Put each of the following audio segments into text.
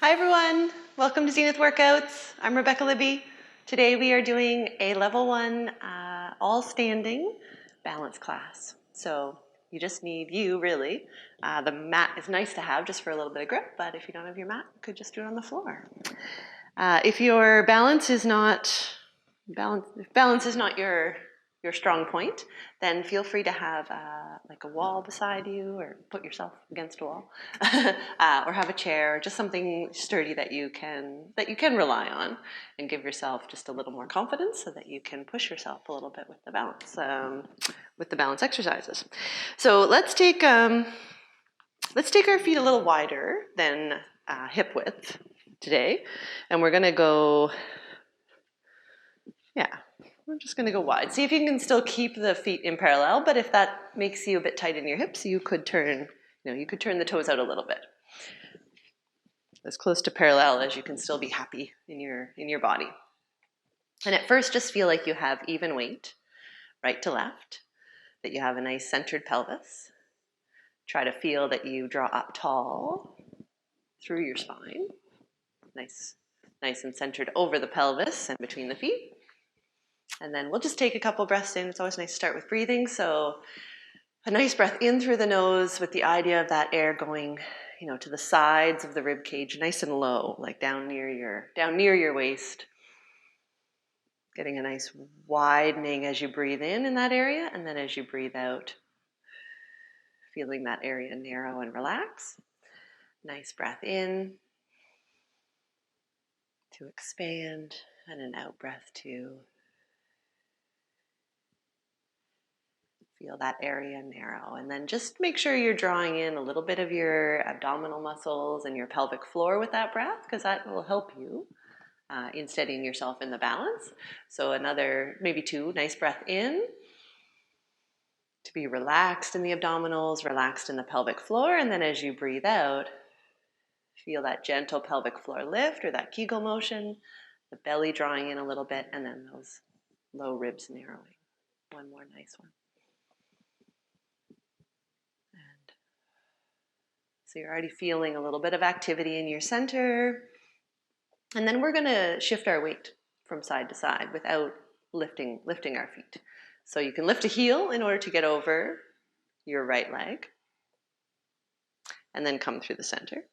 Hi everyone, welcome to Zenith Workouts. I'm Rebecca Libby. Today we are doing a level 1 all standing balance class. So you just need really. The mat is nice to have just for a little bit of grip, but if you don't have your mat, you could just do it on the floor. If your balance is not your strong point, then feel free to have like a wall beside you, or put yourself against a wall, or have a chair, or just something sturdy that you can rely on, and give yourself just a little more confidence so that you can push yourself a little bit with the balance exercises. So let's take our feet a little wider than hip width today, and we're going to go. We're just going to go wide. See if you can still keep the feet in parallel, but if that makes you a bit tight in your hips, you could turn the toes out a little bit. As close to parallel as you can still be happy in your body. And at first, just feel like you have even weight, right to left, that you have a nice centered pelvis. Try to feel that you draw up tall through your spine. Nice and centered over the pelvis and between the feet. And then we'll just take a couple breaths in. It's always nice to start with breathing. So a nice breath in through the nose with the idea of that air going, to the sides of the rib cage, nice and low, like down near your waist. Getting a nice widening as you breathe in that area, and then as you breathe out, feeling that area narrow and relax. Nice breath in to expand, and an out breath to feel that area narrow. And then just make sure you're drawing in a little bit of your abdominal muscles and your pelvic floor with that breath, because that will help you in steadying yourself in the balance. So another, maybe 2, nice breath in to be relaxed in the abdominals, relaxed in the pelvic floor. And then as you breathe out, feel that gentle pelvic floor lift, or that Kegel motion, the belly drawing in a little bit, and then those low ribs narrowing. One more nice one. So you're already feeling a little bit of activity in your center. And then we're going to shift our weight from side to side without lifting our feet. So you can lift a heel in order to get over your right leg, and then come through the center.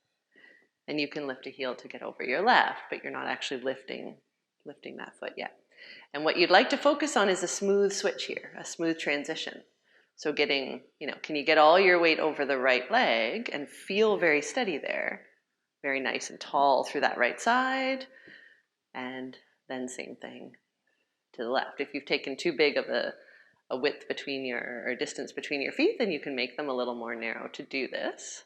And you can lift a heel to get over your left, but you're not actually lifting that foot yet. And what you'd like to focus on is a smooth switch here, a smooth transition. So getting, can you get all your weight over the right leg and feel very steady there? Very nice and tall through that right side. And then same thing to the left. If you've taken too big of a width or distance between your feet, then you can make them a little more narrow to do this.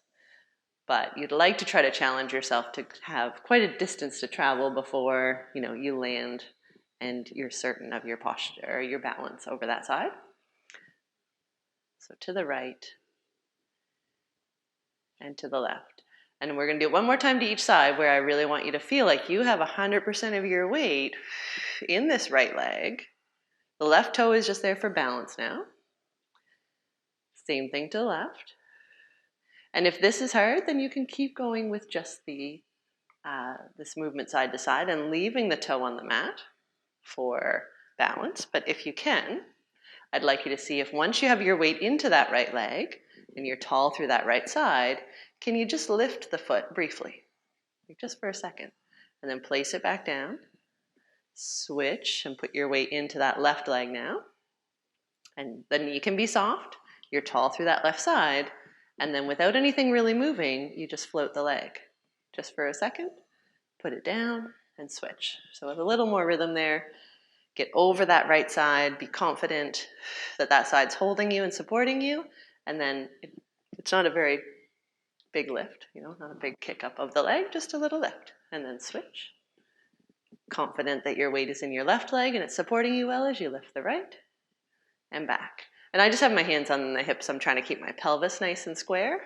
But you'd like to try to challenge yourself to have quite a distance to travel before, you land and you're certain of your posture or your balance over that side. So to the right and to the left. And we're going to do it one more time to each side, where I really want you to feel like you have 100% of your weight in this right leg. The left toe is just there for balance now. Same thing to the left. And if this is hard, then you can keep going with just this movement side to side and leaving the toe on the mat for balance. But if you can, I'd like you to see if once you have your weight into that right leg and you're tall through that right side, can you just lift the foot briefly, just for a second, and then place it back down, switch and put your weight into that left leg now. And the knee can be soft, you're tall through that left side, and then without anything really moving, you just float the leg just for a second, put it down, and switch. So with a little more rhythm there, get over that right side, be confident that that side's holding you and supporting you, and then it's not a very big lift, not a big kick up of the leg, just a little lift, and then switch. Confident that your weight is in your left leg and it's supporting you well as you lift the right, and back. And I just have my hands on the hips. I'm trying to keep my pelvis nice and square,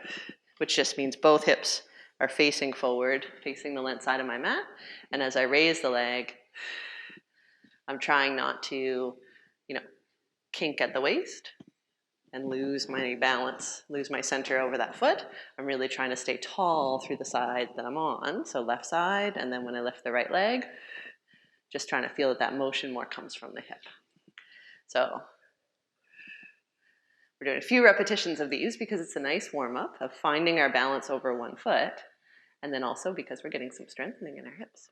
which just means both hips are facing forward, facing the length side of my mat. And as I raise the leg, I'm trying not to, kink at the waist. and lose my balance, lose my center over that foot. I'm really trying to stay tall through the side that I'm on. So left side, and then when I lift the right leg, just trying to feel that that motion more comes from the hip. So we're doing a few repetitions of these because it's a nice warm-up of finding our balance over one foot, and then also because we're getting some strengthening in our hips.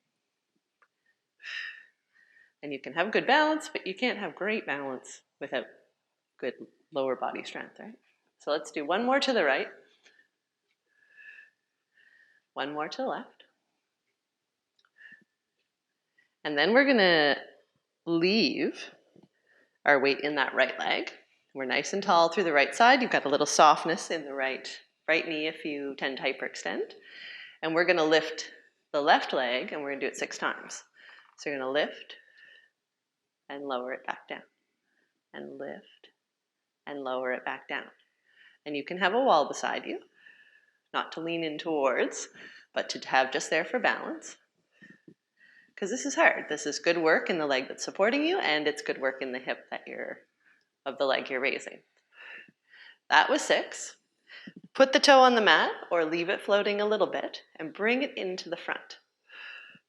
And you can have good balance, but you can't have great balance without good lower body strength, right? So let's do one more to the right, one more to the left. And then we're gonna leave our weight in that right leg. We're nice and tall through the right side. You've got a little softness in the right knee if you tend to hyperextend. And we're gonna lift the left leg, and we're gonna do it 6 times. So you're gonna lift and lower it back down, and lift and lower it back down. And you can have a wall beside you, not to lean in towards, but to have just there for balance. Because this is hard. This is good work in the leg that's supporting you, and it's good work in the hip of the leg you're raising. That was 6. Put the toe on the mat or leave it floating a little bit and bring it into the front.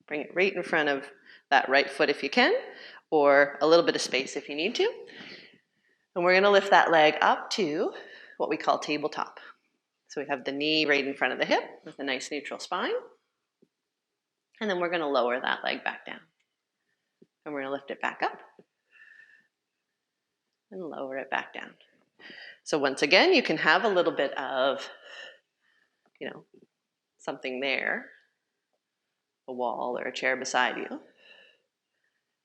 Bring it right in front of that right foot if you can, or a little bit of space if you need to. And we're gonna lift that leg up to what we call tabletop. So we have the knee right in front of the hip with a nice neutral spine. And then we're gonna lower that leg back down. And we're gonna lift it back up and lower it back down. So once again, you can have a little bit of, something there, a wall or a chair beside you.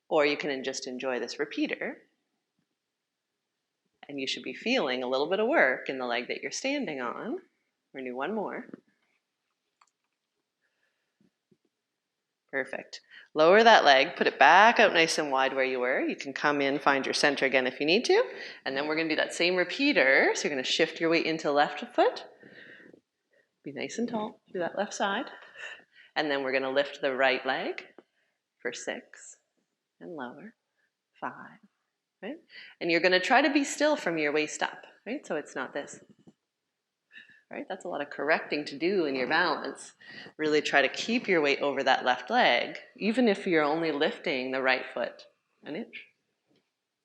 Or you can just enjoy this repeater. And you should be feeling a little bit of work in the leg that you're standing on. We're gonna do one more. Perfect. Lower that leg, put it back out nice and wide where you were. You can come in, find your center again if you need to. And then we're gonna do that same repeater. So you're gonna shift your weight into the left foot. Be nice and tall through that left side. And then we're gonna lift the right leg for 6 and lower, 5, right? And you're gonna try to be still from your waist up, right? So it's not this, right? That's a lot of correcting to do in your balance. Really try to keep your weight over that left leg, even if you're only lifting the right foot an inch,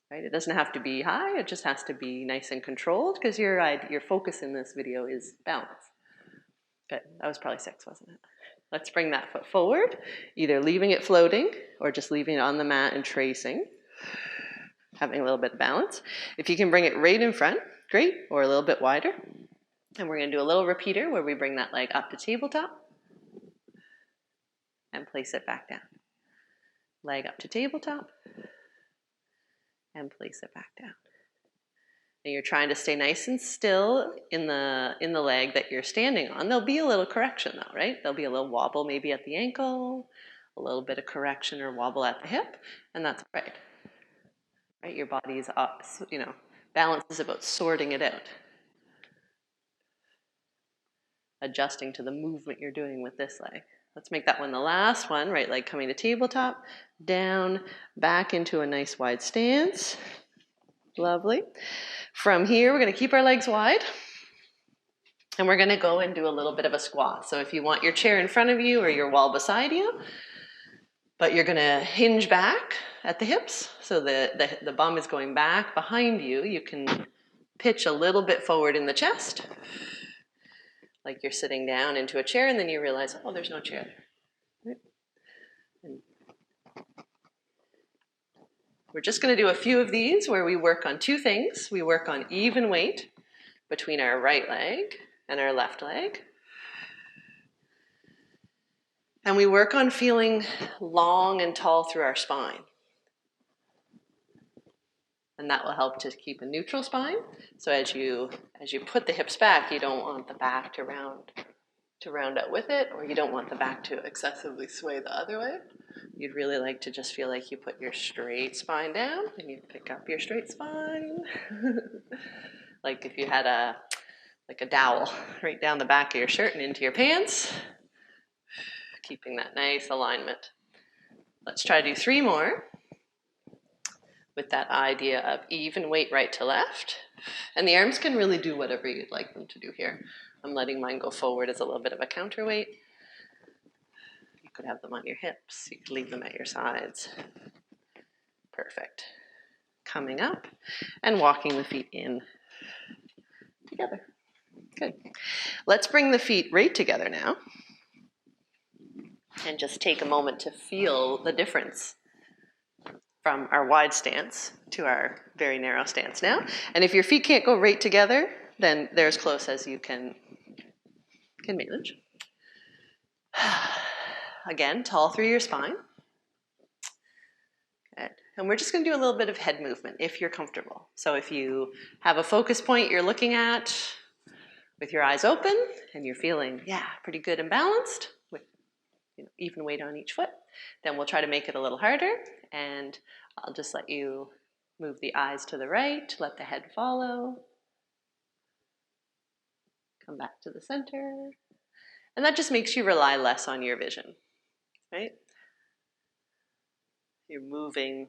right? It doesn't have to be high, it just has to be nice and controlled because your focus in this video is balance. Good, that was probably 6, wasn't it? Let's bring that foot forward, either leaving it floating or just leaving it on the mat and tracing, having a little bit of balance. If you can bring it right in front, great, or a little bit wider. And we're gonna do a little repeater where we bring that leg up to tabletop and place it back down. Leg up to tabletop and place it back down. And you're trying to stay nice and still in the leg that you're standing on. There'll be a little correction though, right? There'll be a little wobble maybe at the ankle, a little bit of correction or wobble at the hip, and that's right. Right? Your body's up, balance is about sorting it out. Adjusting to the movement you're doing with this leg. Let's make that one the last one. Right leg coming to tabletop, down, back into a nice wide stance. Lovely. From here, we're going to keep our legs wide. And we're going to go and do a little bit of a squat. So if you want your chair in front of you or your wall beside you, but you're going to hinge back at the hips. So the bum is going back behind you. You can pitch a little bit forward in the chest, like you're sitting down into a chair, and then you realize, oh, there's no chair there. And we're just going to do a few of these where we work on 2 things. We work on even weight between our right leg and our left leg. And we work on feeling long and tall through our spine. And that will help to keep a neutral spine. So as you put the hips back, you don't want the back to round out with it, or you don't want the back to excessively sway the other way. You'd really like to just feel like you put your straight spine down and you pick up your straight spine. Like if you had a dowel right down the back of your shirt and into your pants, keeping that nice alignment. Let's try to do 3 more. with that idea of even weight right to left. And the arms can really do whatever you'd like them to do here. I'm letting mine go forward as a little bit of a counterweight. You could have them on your hips. You could leave them at your sides. Perfect. Coming up and walking the feet in together. Good. Let's bring the feet right together now and just take a moment to feel the difference from our wide stance to our very narrow stance now. And if your feet can't go right together, then they're as close as you can manage. Again, tall through your spine. Good. And we're just going to do a little bit of head movement if you're comfortable. So if you have a focus point you're looking at with your eyes open and you're feeling, yeah, pretty good and balanced with even weight on each foot, then we'll try to make it a little harder. And I'll just let you move the eyes to the right, let the head follow. Come back to the center. And that just makes you rely less on your vision, right? You're moving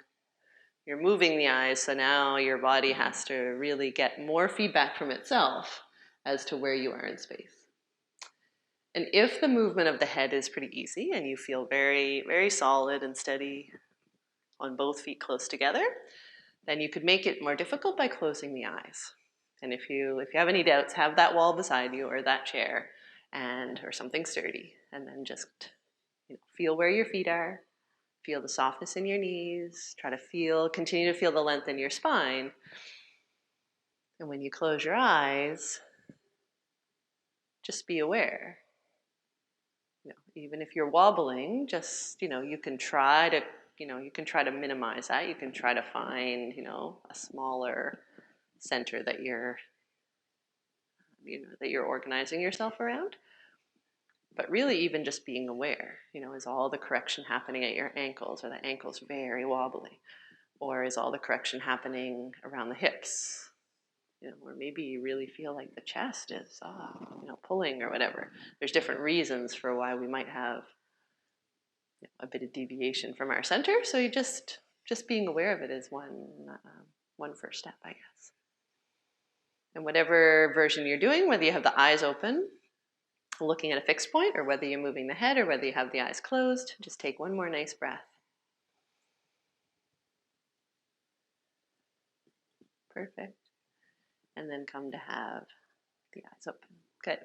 the eyes, so now your body has to really get more feedback from itself as to where you are in space. And if the movement of the head is pretty easy and you feel very, very solid and steady on both feet close together, then you could make it more difficult by closing the eyes. And if you have any doubts, have that wall beside you or that chair or something sturdy, and then just feel where your feet are. Feel the softness in your knees. Continue to feel the length in your spine. And when you close your eyes, just be aware. Even if you're wobbling, just, you can try to minimize that. You can try to find, a smaller center that you're organizing yourself around. But really, even just being aware, is all the correction happening at your ankles? Are the ankles very wobbly? Or is all the correction happening around the hips? Or maybe you really feel like the chest is, pulling or whatever. There's different reasons for why we might have a bit of deviation from our center. So you just being aware of it is one first step, I guess. And whatever version you're doing, whether you have the eyes open, looking at a fixed point, or whether you're moving the head, or whether you have the eyes closed, just take one more nice breath. Perfect. And then come to have the eyes open. Good.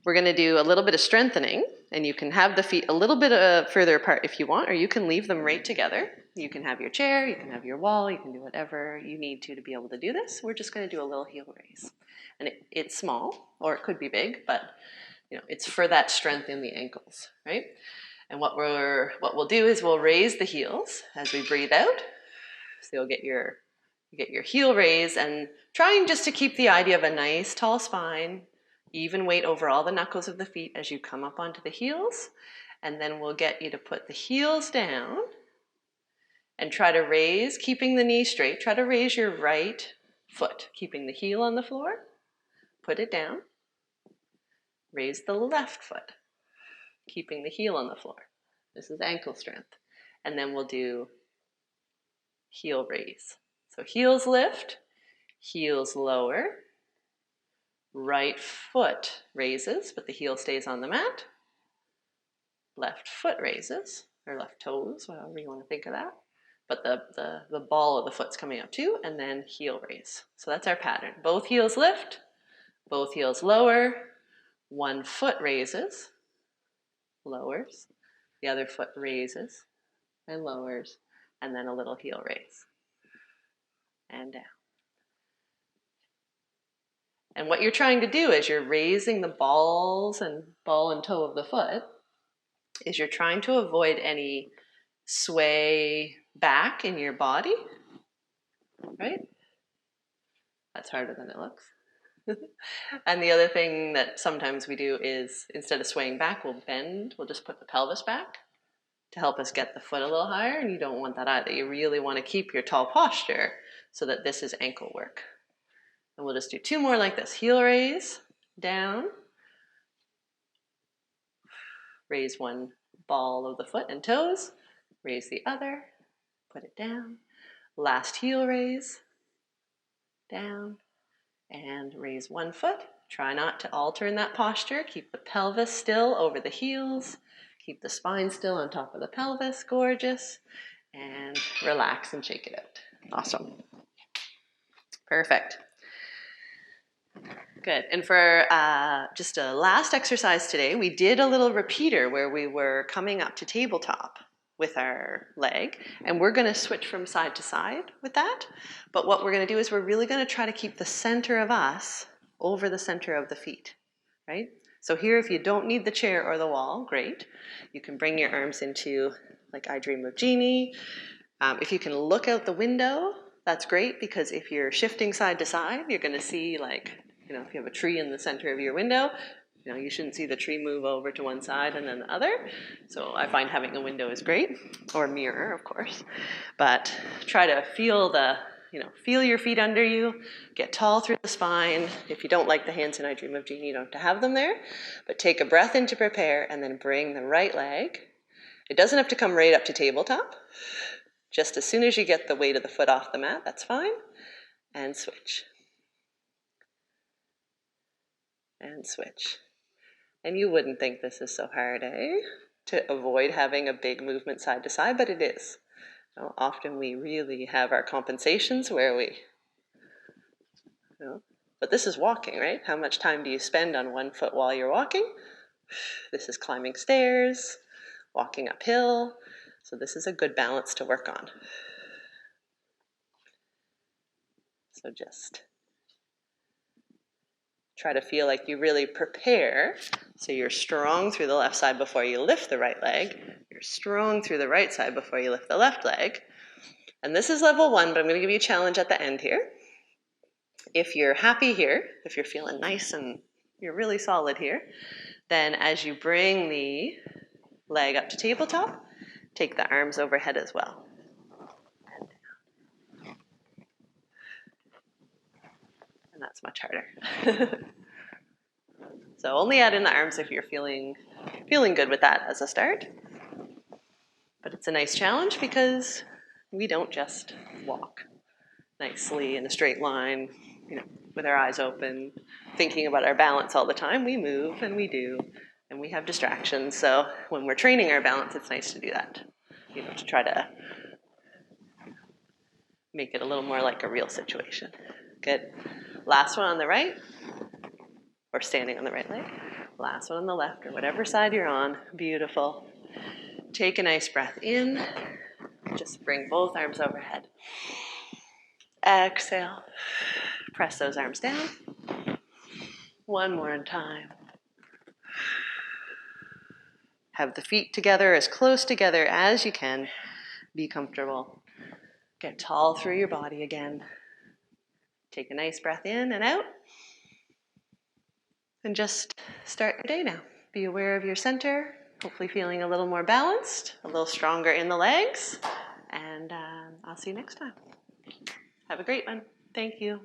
We're going to do a little bit of strengthening, and you can have the feet a little bit further apart if you want, or you can leave them right together. You can have your chair, you can have your wall, you can do whatever you need to be able to do this. We're just going to do a little heel raise. And it's small, or it could be big, but it's for that strength in the ankles, right? And what we'll do is we'll raise the heels as we breathe out. So you'll get your heel raise, and trying just to keep the idea of a nice tall spine, even weight over all the knuckles of the feet as you come up onto the heels. And then we'll get you to put the heels down and try to raise, keeping the knee straight. Try to raise your right foot, keeping the heel on the floor. Put it down. Raise the left foot, keeping the heel on the floor. This is ankle strength. And then we'll do heel raise. So heels lift, heels lower, right foot raises, but the heel stays on the mat. Left foot raises, or left toes, whatever you want to think of that. But the ball of the foot's coming up too, and then heel raise. So that's our pattern. Both heels lift, both heels lower, one foot raises, lowers, the other foot raises and lowers, and then a little heel raise. And down. And what you're trying to do is you're raising the ball and toe of the foot, is you're trying to avoid any sway back in your body, right? That's harder than it looks. And the other thing that sometimes we do is, instead of swaying back, we'll just put the pelvis back to help us get the foot a little higher, and you don't want that either. You really want to keep your tall posture so that this is ankle work. And we'll just do two more like this. Heel raise, down. Raise one ball of the foot and toes. Raise the other. Put it down. Last heel raise, down, and raise one foot. Try not to alter in that posture. Keep the pelvis still over the heels. Keep the spine still on top of the pelvis, gorgeous. And relax and shake it out. Awesome. Perfect. Good. And for just a last exercise today, we did a little repeater where we were coming up to tabletop with our leg, and we're going to switch from side to side with that. But what we're going to do is we're really going to try to keep the center of us over the center of the feet, right? So here, if you don't need the chair or the wall, great. You can bring your arms into like I Dream of Jeannie. If you can look out the window, that's great, because if you're shifting side to side, you're going to see, like, you know, if you have a tree in the center of your window, you know, you shouldn't see the tree move over to one side and then the other. So I find having a window is great, or a mirror, of course. But try to feel feel your feet under you, get tall through the spine. If you don't like the hands in I Dream of Jeannie, you don't have to have them there. But take a breath in to prepare, and then bring the right leg. It doesn't have to come right up to tabletop. Just as soon as you get the weight of the foot off the mat, that's fine. And switch. And switch. And you wouldn't think this is so hard, eh? To avoid having a big movement side to side, but it is. You know, often we really have our compensations where we, but this is walking, right? How much time do you spend on one foot while you're walking? This is climbing stairs, walking uphill. So this is a good balance to work on. So just try to feel like you really prepare. So you're strong through the left side before you lift the right leg. You're strong through the right side before you lift the left leg. And this is level 1, but I'm going to give you a challenge at the end here. If you're happy here, if you're feeling nice and you're really solid here, then as you bring the leg up to tabletop, take the arms overhead as well. And that's much harder. So only add in the arms if you're feeling good with that as a start. But it's a nice challenge because we don't just walk nicely in a straight line, with our eyes open, thinking about our balance all the time. We move and we do, and we have distractions. So when we're training our balance, it's nice to do that, to try to make it a little more like a real situation. Good. Last one on the right, or standing on the right leg. Last one on the left, or whatever side you're on. Beautiful. Take a nice breath in. Just bring both arms overhead. Exhale. Press those arms down. One more time. Have the feet together, as close together as you can. Be comfortable. Get tall through your body again. Take a nice breath in and out. And just start your day now. Be aware of your center. Hopefully feeling a little more balanced, a little stronger in the legs. And I'll see you next time. Have a great one. Thank you.